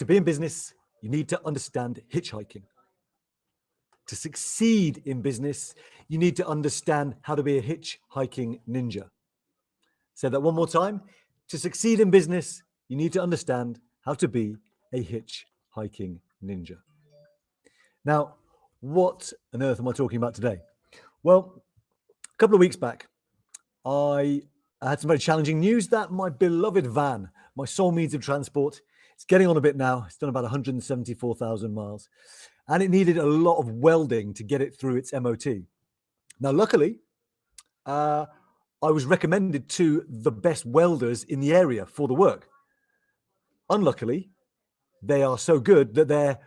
To be in business, you need to understand hitchhiking. To succeed in business, you need to understand how to be a hitchhiking ninja. Say that one more time. To succeed in business, you need to understand how to be a hitchhiking ninja. Now, what on earth am I talking about today? Well, a couple of weeks back, I had some very challenging news that my beloved van, my sole means of transport, it's getting on a bit now. It's done about 174,000 miles, and it needed a lot of welding to get it through its MOT. Now, luckily, I was recommended to the best welders in the area for the work. Unluckily, they are so good that their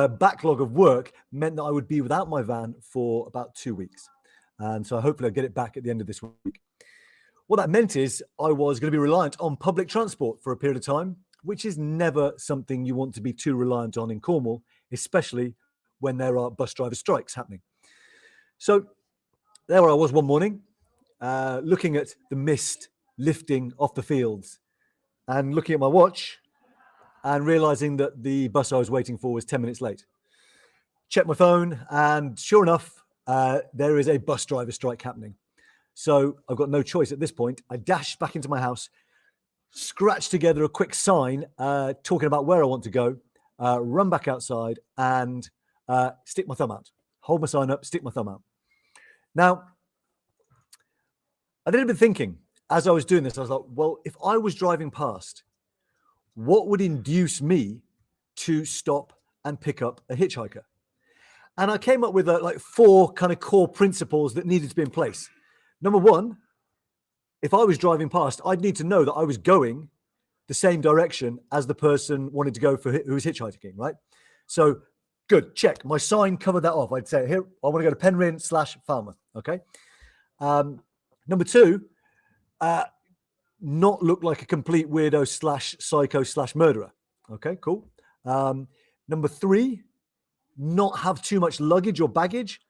backlog of work meant that I would be without my van for about 2 weeks. And so hopefully I'll get it back at the end of this week. What that meant is I was going to be reliant on public transport for a period of time, which is never something you want to be too reliant on in Cornwall, especially when there are bus driver strikes happening. So there I was one morning, looking at the mist lifting off the fields and looking at my watch and realizing that the bus I was waiting for was 10 minutes late. Checked my phone, and sure enough, there is a bus driver strike happening. So I've got no choice at this point. I dashed back into my house, scratched together a quick sign talking about where I want to go, run back outside and stick my thumb out. Hold my sign up, stick my thumb out. Now, I did a bit of thinking as I was doing this. I was like, well, if I was driving past, what would induce me to stop and pick up a hitchhiker? And I came up with like 4 kind of core principles that needed to be in place. Number one, if I was driving past, I'd need to know that I was going the same direction as the person wanted to go for who was hitchhiking, right? So good, check. My sign covered that off. I'd say, here, I want to go to Penryn/Falmouth, okay? Number 2, not look like a complete weirdo/psycho/murderer. Okay, cool. Number 3, not have too much luggage or baggage,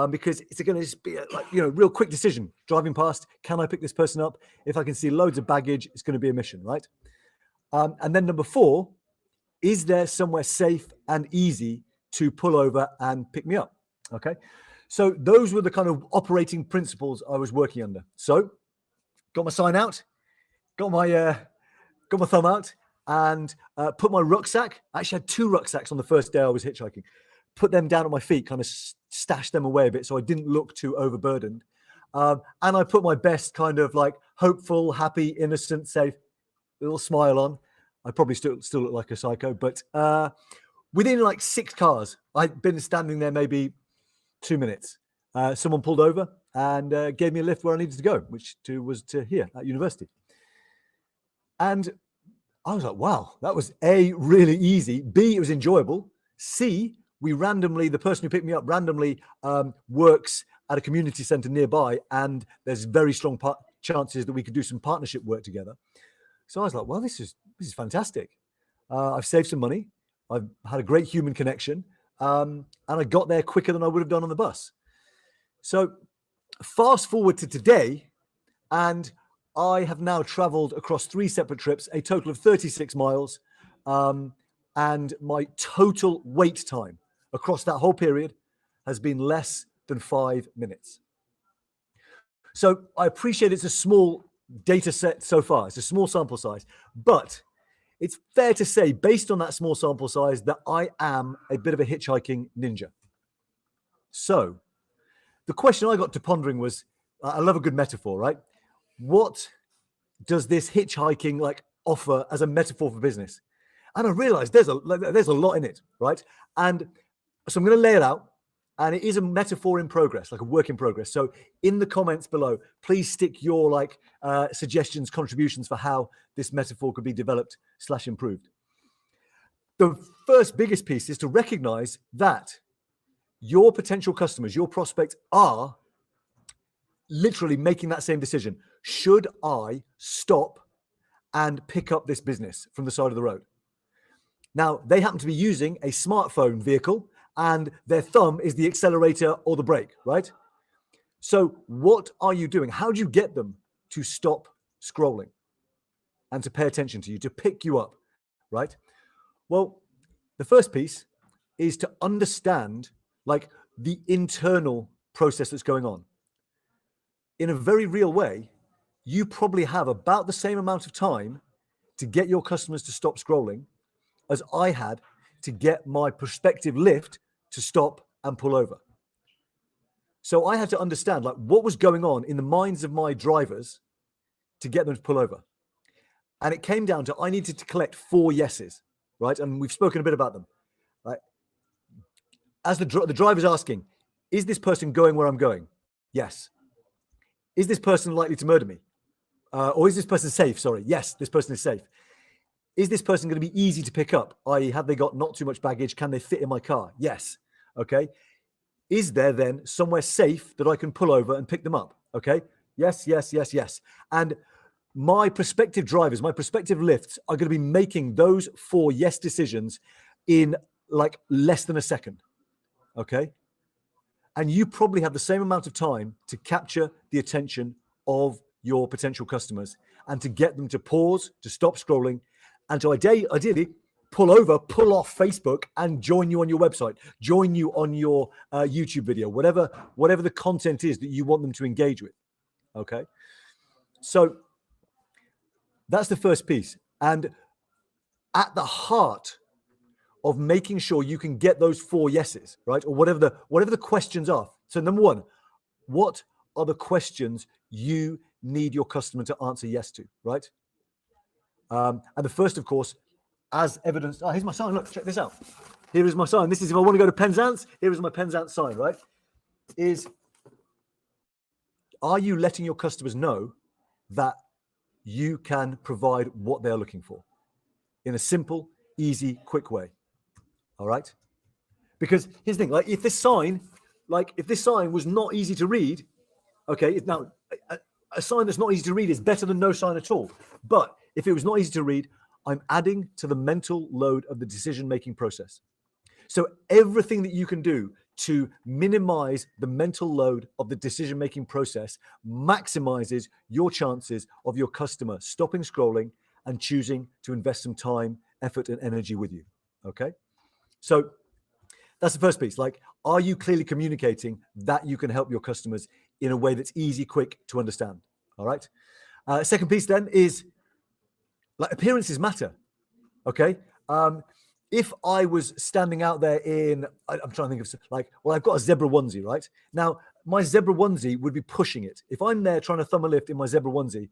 because it's going to be a real quick decision. Driving past, can I pick this person up? If I can see loads of baggage, it's going to be a mission, right? And then number 4, is there somewhere safe and easy to pull over and pick me up? Okay, so those were the kind of operating principles I was working under. So got my sign out, got my thumb out, and put my rucksack. I actually had 2 rucksacks on the first day I was hitchhiking. Put them down at my feet, kind of stashed them away a bit so I didn't look too overburdened. And I put my best kind of like hopeful, happy, innocent, safe little smile on. I probably still look like a psycho, but within like 6 cars, I'd been standing there maybe 2 minutes. Someone pulled over and gave me a lift where I needed to go, which was to here at university. And I was like, wow, that was A, really easy. B, it was enjoyable. C, the person who picked me up randomly works at a community centre nearby, and there's very strong chances that we could do some partnership work together. So I was like, well, this is fantastic. I've saved some money. I've had a great human connection, and I got there quicker than I would have done on the bus. So fast forward to today, and I have now travelled across 3 separate trips, a total of 36 miles, and my total wait time across that whole period has been less than 5 minutes. So I appreciate it's a small data set so far. It's a small sample size, but it's fair to say, based on that small sample size, that I am a bit of a hitchhiking ninja. So the question I got to pondering was, I love a good metaphor, right? What does this hitchhiking like offer as a metaphor for business? And I realized there's a lot in it, right? And so I'm going to lay it out, and it is a metaphor in progress, like a work in progress. So in the comments below, please stick your suggestions, contributions for how this metaphor could be developed/improved. The first biggest piece is to recognize that your potential customers, your prospects, are literally making that same decision. Should I stop and pick up this business from the side of the road? Now, they happen to be using a smartphone vehicle, and their thumb is the accelerator or the brake, right? So what are you doing? How do you get them to stop scrolling and to pay attention to you, to pick you up, right? Well, The first piece is to understand like the internal process that's going on. In a very real way, you probably have about the same amount of time to get your customers to stop scrolling as I had to get my prospective lift to stop and pull over. So I had to understand like what was going on in the minds of my drivers to get them to pull over. And it came down to I needed to collect 4 yeses, right? And we've spoken a bit about them. Right? As the driver's asking, is this person going where I'm going? Yes. Is this person likely to murder me? Or is this person safe? Sorry. Yes, this person is safe. Is this person going to be easy to pick up? I.e., have they got not too much baggage? Can they fit in my car? Yes. Okay. Is there then somewhere safe that I can pull over and pick them up? Okay. Yes, yes, yes, yes. And my prospective drivers, my prospective lifts are going to be making those 4 yes decisions in like less than a second. Okay. And you probably have the same amount of time to capture the attention of your potential customers and to get them to pause, to stop scrolling, and to ideally pull over, pull off Facebook and join you on your website, join you on your YouTube video, whatever the content is that you want them to engage with. Okay. So that's the first piece. And at the heart of making sure you can get those 4 yeses, right? Or whatever the questions are. So number 1, what are the questions you need your customer to answer yes to, right? And the first, of course, as evidence. Oh, here's my sign. Look, check this out. Here is my sign. This is if I want to go to Penzance. Here is my Penzance sign, right? Are you letting your customers know that you can provide what they're looking for in a simple, easy, quick way? All right. Because here's the thing, like if this sign was not easy to read, okay, now a sign that's not easy to read is better than no sign at all. But if it was not easy to read, I'm adding to the mental load of the decision-making process. So everything that you can do to minimize the mental load of the decision-making process maximizes your chances of your customer stopping scrolling and choosing to invest some time, effort, and energy with you. Okay. So that's the first piece. Like, are you clearly communicating that you can help your customers in a way that's easy, quick to understand? All right. Second piece then is like appearances matter. Okay. If I was standing out there I'm trying to think of like, well, I've got a zebra onesie, right? Now, my zebra onesie would be pushing it. If I'm there trying to thumb a lift in my zebra onesie,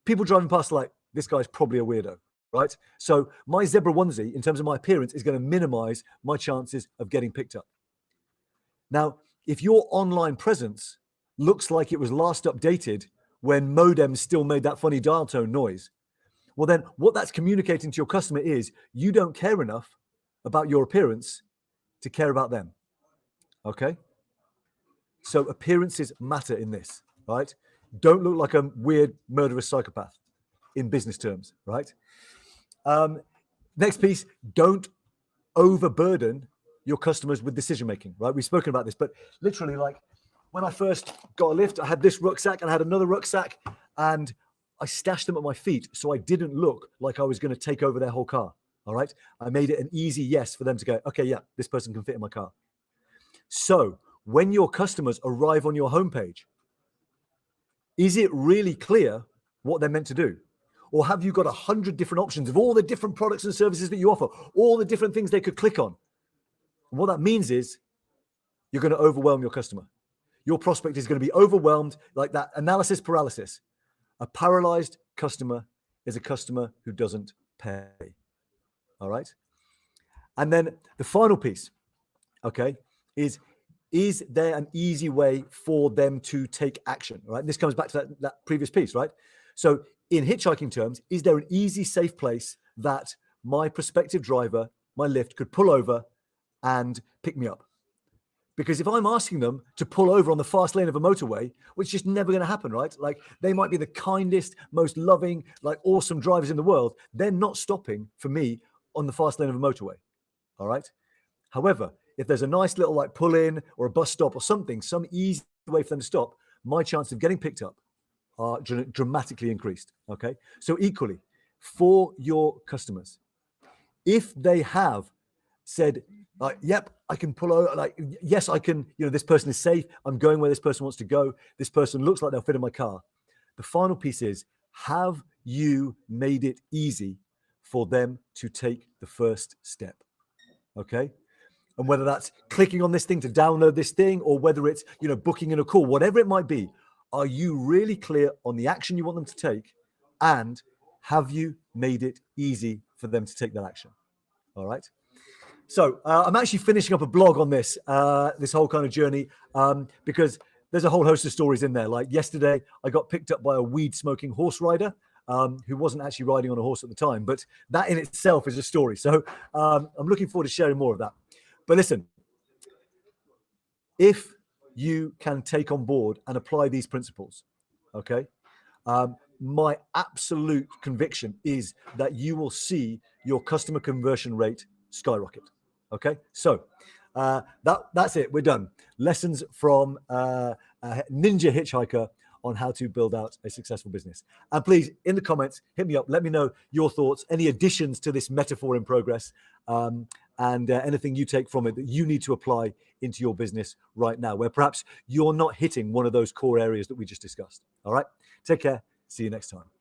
people driving past are like, this guy's probably a weirdo. Right. So my zebra onesie, in terms of my appearance, is going to minimize my chances of getting picked up. Now, if your online presence looks like it was last updated when modems still made that funny dial tone noise, well, then what that's communicating to your customer is you don't care enough about your appearance to care about them. Okay. So appearances matter in this, right? Don't look like a weird murderous psychopath in business terms, right? Next piece, don't overburden your customers with decision making, right? We've spoken about this, but literally, like when I first got a lift, I had this rucksack and I had another rucksack, and I stashed them at my feet so I didn't look like I was going to take over their whole car. All right. I made it an easy yes for them to go, okay, yeah, this person can fit in my car. So when your customers arrive on your homepage, is it really clear what they're meant to do? Or have you got 100 different options of all the different products and services that you offer, all the different things they could click on? And what that means is you're going to overwhelm your customer. Your prospect is going to be overwhelmed, like that analysis paralysis. A paralyzed customer is a customer who doesn't pay. All right. And then the final piece, okay, is there an easy way for them to take action? Right. And this comes back to that previous piece, right? So in hitchhiking terms, is there an easy, safe place that my prospective driver, my lift, could pull over and pick me up? Because if I'm asking them to pull over on the fast lane of a motorway, which is just never going to happen, right? Like they might be the kindest, most loving, like awesome drivers in the world. They're not stopping for me on the fast lane of a motorway. All right. However, if there's a nice little like pull in or a bus stop or something, some easy way for them to stop, my chance of getting picked up are dramatically increased. Okay. So equally for your customers, if they have said, like, yep, I can pull over. Like, yes, I can, this person is safe. I'm going where this person wants to go. This person looks like they'll fit in my car. The final piece is, have you made it easy for them to take the first step? Okay. And whether that's clicking on this thing to download this thing, or whether it's, booking in a call, whatever it might be, are you really clear on the action you want them to take? And have you made it easy for them to take that action? All right. So I'm actually finishing up a blog on this, this whole kind of journey, because there's a whole host of stories in there. Like yesterday, I got picked up by a weed-smoking horse rider who wasn't actually riding on a horse at the time. But that in itself is a story. So I'm looking forward to sharing more of that. But listen, if you can take on board and apply these principles, okay, my absolute conviction is that you will see your customer conversion rate skyrocket. Okay, so that's it. We're done. Lessons from a ninja hitchhiker on how to build out a successful business. And please, in the comments, hit me up. Let me know your thoughts, any additions to this metaphor in progress, and anything you take from it that you need to apply into your business right now, where perhaps you're not hitting one of those core areas that we just discussed. All right, take care. See you next time.